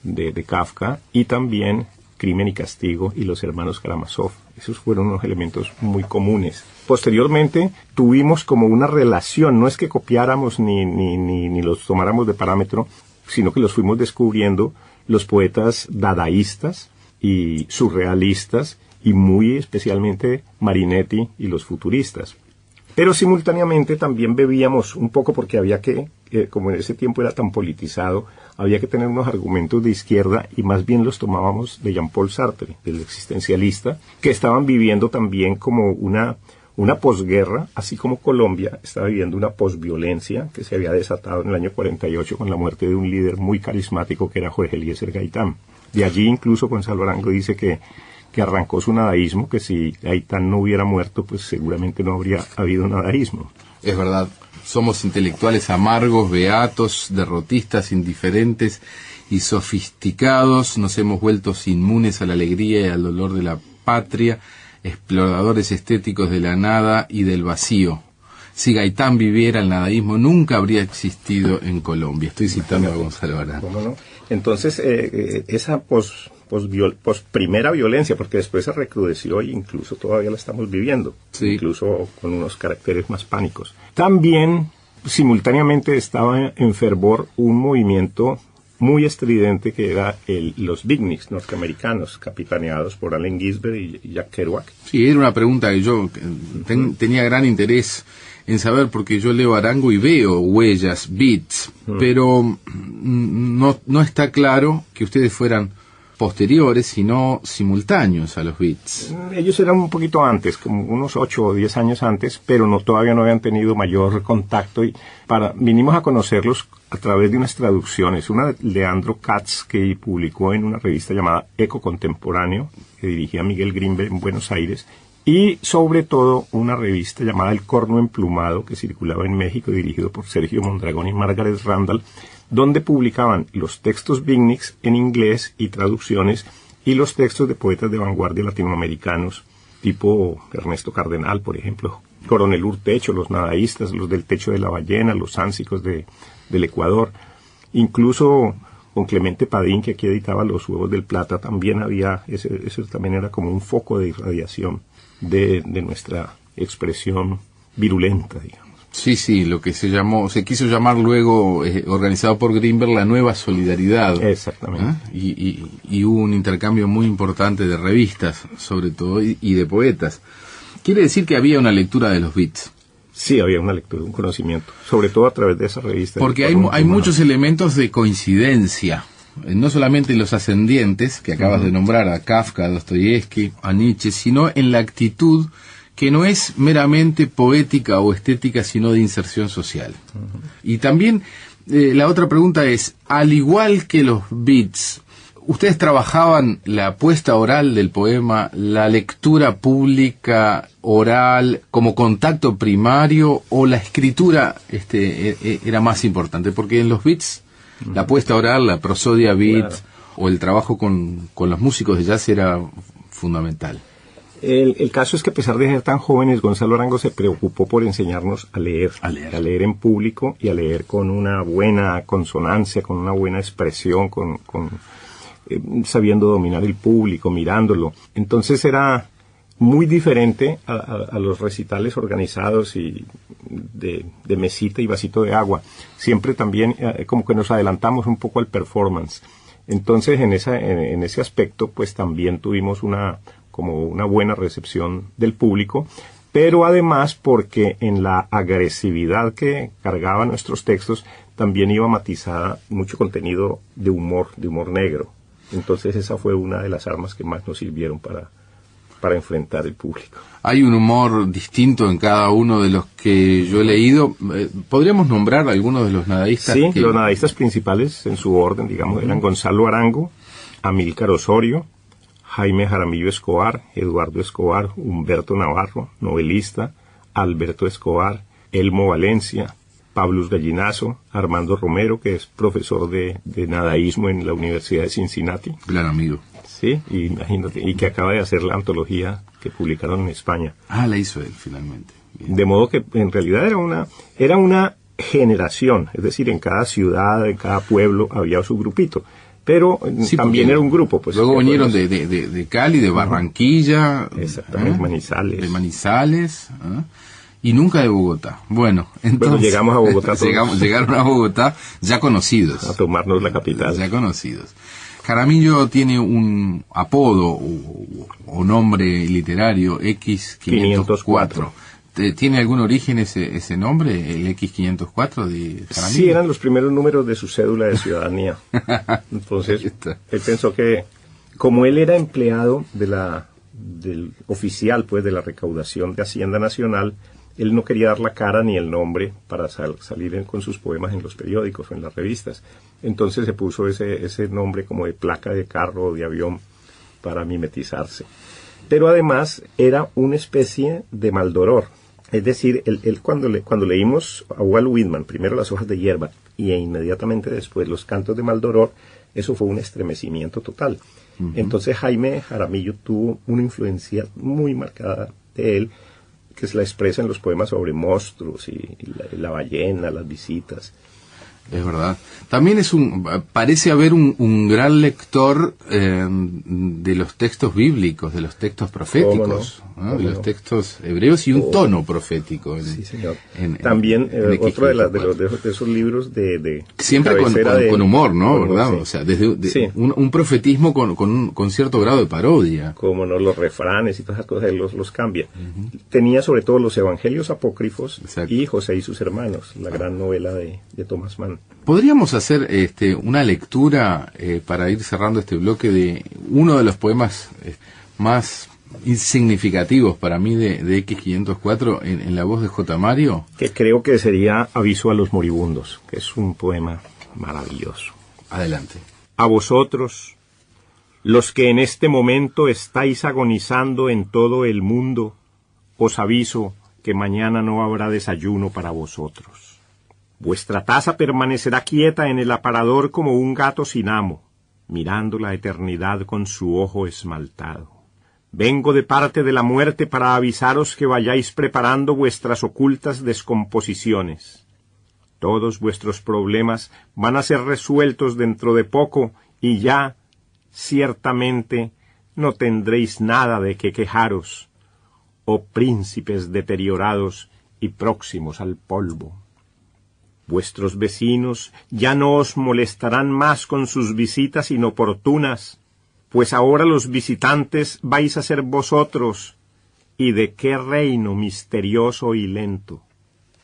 de Kafka, y también Crimen y castigo y Los hermanos Karamazov. Esos fueron unos elementos muy comunes. Posteriormente tuvimos como una relación, no es que copiáramos ni los tomáramos de parámetro, sino que los fuimos descubriendo los poetas dadaístas y surrealistas, y muy especialmente Marinetti y los futuristas. Pero simultáneamente también bebíamos un poco, porque había que, como en ese tiempo era tan politizado, había que tener unos argumentos de izquierda, y más bien los tomábamos de Jean-Paul Sartre, del existencialista, que estaban viviendo también como una posguerra, así como Colombia estaba viviendo una posviolencia que se había desatado en el año 48 con la muerte de un líder muy carismático que era Jorge Eliezer Gaitán. De allí incluso Gonzalo Arango dice que arrancó su nadaísmo, que si Gaitán no hubiera muerto, pues seguramente no habría habido nadaísmo. Es verdad, somos intelectuales amargos, beatos, derrotistas, indiferentes y sofisticados, nos hemos vuelto inmunes a la alegría y al dolor de la patria, exploradores estéticos de la nada y del vacío. Si Gaitán viviera, el nadaísmo nunca habría existido en Colombia. Estoy citando a Gonzalo Arango. ¿Cómo no? Entonces, esa primera violencia, porque después se recrudeció e incluso todavía la estamos viviendo, sí, incluso con unos caracteres más pánicos. También, simultáneamente, estaba en fervor un movimiento muy estridente que era los beatniks norteamericanos, capitaneados por Allen Ginsberg y Jack Kerouac. Sí, era una pregunta que yo tenía gran interés en saber, porque yo leo Arango y veo huellas, beats, pero no está claro que ustedes fueran posteriores, sino simultáneos a los beats. Ellos eran un poquito antes, como unos 8 o 10 años antes, pero todavía no habían tenido mayor contacto, y vinimos a conocerlos a través de unas traducciones, una de Leandro Katz, que publicó en una revista llamada Eco Contemporáneo, que dirigía Miguel Grimberg en Buenos Aires, y sobre todo una revista llamada El Corno Emplumado, que circulaba en México, dirigido por Sergio Mondragón y Margaret Randall, donde publicaban los textos beatniks en inglés y traducciones, y los textos de poetas de vanguardia latinoamericanos, tipo Ernesto Cardenal, por ejemplo, Coronel Urtecho, los nadaístas, los del Techo de la Ballena, los sánsicos del Ecuador. Incluso con Clemente Padín, que aquí editaba Los Huevos del Plata, también había, eso también era como un foco de irradiación de nuestra expresión virulenta, digamos. Sí, lo que se quiso llamar luego, organizado por Grimberg, la Nueva Solidaridad. Exactamente. Y hubo un intercambio muy importante de revistas, sobre todo, y de poetas. ¿Quiere decir que había una lectura de los beats? Sí, había una lectura, un conocimiento, sobre todo a través de esa revista. Porque hay muchos elementos de coincidencia, no solamente en los ascendientes, que acabas de nombrar, a Kafka, a Dostoyevsky, a Nietzsche, sino en la actitud que no es meramente poética o estética, sino de inserción social. Y también la otra pregunta es, al igual que los beats, ¿ustedes trabajaban la puesta oral del poema, la lectura pública oral como contacto primario, o la escritura era más importante? Porque en los beats, la puesta oral, la prosodia beat, o el trabajo con los músicos de jazz era fundamental. El caso es que, a pesar de ser tan jóvenes, Gonzalo Arango se preocupó por enseñarnos a leer en público, y a leer con una buena consonancia, con una buena expresión, sabiendo dominar el público, mirándolo. Entonces era muy diferente a los recitales organizados y de mesita y vasito de agua. Siempre también como que nos adelantamos un poco al performance. Entonces en ese aspecto pues también tuvimos una buena recepción del público, pero además porque en la agresividad que cargaban nuestros textos también iba matizada mucho contenido de humor negro. Entonces esa fue una de las armas que más nos sirvieron para enfrentar el público. Hay un humor distinto en cada uno de los que yo he leído. ¿Podríamos nombrar algunos de los nadaístas? Sí, los nadaístas principales en su orden, digamos, eran Gonzalo Arango, Amílcar Osorio, Jaime Jaramillo Escobar, Eduardo Escobar, Humberto Navarro, novelista, Alberto Escobar, Elmo Valencia, Pablo Gallinazo, Armando Romero, que es profesor de nadaísmo en la Universidad de Cincinnati. Gran amigo. Sí, imagínate, y que acaba de hacer la antología que publicaron en España. La hizo él finalmente. Bien. De modo que en realidad era una generación, es decir, en cada ciudad, en cada pueblo había su grupito. Pero sí, también era un grupo. Pues, luego vinieron de Cali, de Barranquilla. Exactamente, Manizales. De Manizales. Y nunca de Bogotá. Bueno, entonces llegamos a Bogotá. Llegaron a Bogotá ya conocidos. A tomarnos la capital. Ya conocidos. Jaramillo tiene un apodo o nombre literario, X504. ¿Tiene algún origen ese nombre, el X504 de Jaramillo? Sí, eran los primeros números de su cédula de ciudadanía. Entonces, él pensó que, como él era empleado del oficial, pues, de la recaudación de Hacienda Nacional, él no quería dar la cara ni el nombre para salir con sus poemas en los periódicos o en las revistas. Entonces se puso ese nombre como de placa de carro o de avión para mimetizarse. Pero además era una especie de maldoror. Es decir, él cuando leímos a Walt Whitman, primero Las hojas de hierba y inmediatamente después Los cantos de Maldoror, eso fue un estremecimiento total. Uh-huh. Entonces Jaime Jaramillo tuvo una influencia muy marcada de él, que se la expresa en los poemas sobre monstruos y la ballena, las visitas. Es verdad. También parece haber un gran lector de los textos bíblicos, de los textos proféticos. ¿no? De los textos hebreos y un tono profético. Sí, señor. También otro de esos libros de siempre con humor, ¿no? ¿Verdad? Sí. O sea, desde un profetismo con cierto grado de parodia. Como no, los refranes y todas esas cosas, los cambia. Tenía sobre todo los evangelios apócrifos. Exacto. Y José y sus hermanos, la gran novela de Thomas Mann. ¿Podríamos hacer una lectura para ir cerrando este bloque de uno de los poemas más significativos para mí de X504 en la voz de J. Mario? Que creo que sería Aviso a los moribundos, que es un poema maravilloso. Adelante. A vosotros, los que en este momento estáis agonizando en todo el mundo, os aviso que mañana no habrá desayuno para vosotros. Vuestra taza permanecerá quieta en el aparador como un gato sin amo, mirando la eternidad con su ojo esmaltado. Vengo de parte de la muerte para avisaros que vayáis preparando vuestras ocultas descomposiciones. Todos vuestros problemas van a ser resueltos dentro de poco y ya, ciertamente, no tendréis nada de qué quejaros, oh príncipes deteriorados y próximos al polvo. Vuestros vecinos ya no os molestarán más con sus visitas inoportunas, pues ahora los visitantes vais a ser vosotros, y de qué reino misterioso y lento.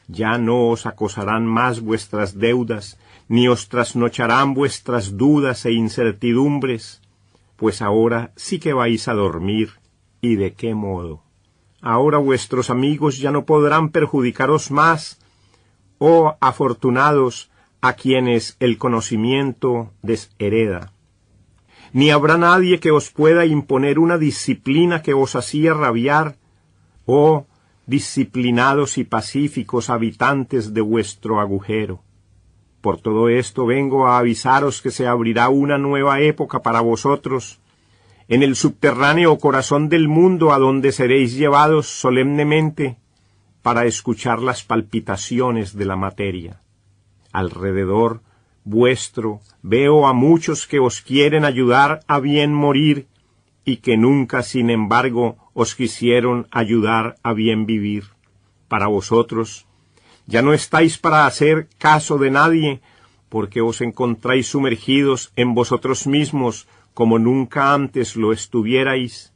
Ya no os acosarán más vuestras deudas, ni os trasnocharán vuestras dudas e incertidumbres, pues ahora sí que vais a dormir, y de qué modo. Ahora vuestros amigos ya no podrán perjudicaros más, oh afortunados a quienes el conocimiento deshereda. Ni habrá nadie que os pueda imponer una disciplina que os hacía rabiar, oh disciplinados y pacíficos habitantes de vuestro agujero. Por todo esto vengo a avisaros que se abrirá una nueva época para vosotros, en el subterráneo corazón del mundo a donde seréis llevados solemnemente para escuchar las palpitaciones de la materia. Alrededor vuestro veo a muchos que os quieren ayudar a bien morir y que nunca, sin embargo, os quisieron ayudar a bien vivir. Para vosotros, ya no estáis para hacer caso de nadie, porque os encontráis sumergidos en vosotros mismos como nunca antes lo estuvierais,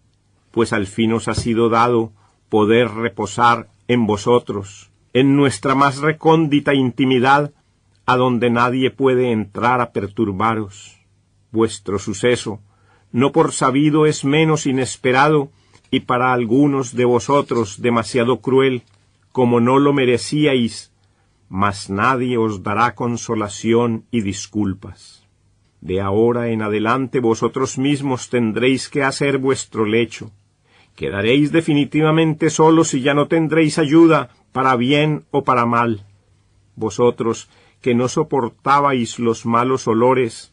pues al fin os ha sido dado poder reposar en vosotros, en nuestra más recóndita intimidad, a donde nadie puede entrar a perturbaros. Vuestro suceso, no por sabido, es menos inesperado, y para algunos de vosotros demasiado cruel, como no lo merecíais, mas nadie os dará consolación y disculpas. De ahora en adelante vosotros mismos tendréis que hacer vuestro lecho. Quedaréis definitivamente solos y ya no tendréis ayuda, para bien o para mal. Vosotros, que no soportabais los malos olores,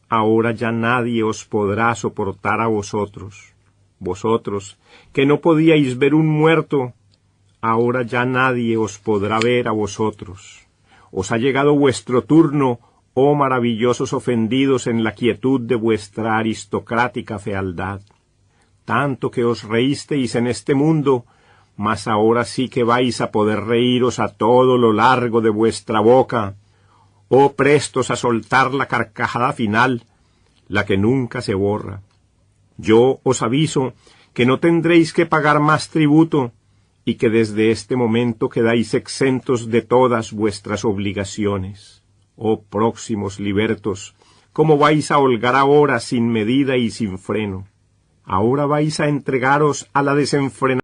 ahora ya nadie os podrá soportar a vosotros. Vosotros, que no podíais ver un muerto, ahora ya nadie os podrá ver a vosotros. Os ha llegado vuestro turno, oh maravillosos ofendidos en la quietud de vuestra aristocrática fealdad. Tanto que os reísteis en este mundo, mas ahora sí que vais a poder reíros a todo lo largo de vuestra boca, oh prestos a soltar la carcajada final, la que nunca se borra. Yo os aviso que no tendréis que pagar más tributo, y que desde este momento quedáis exentos de todas vuestras obligaciones. Oh próximos libertos, ¿cómo vais a holgar ahora sin medida y sin freno? Ahora vais a entregaros a la desenfrenada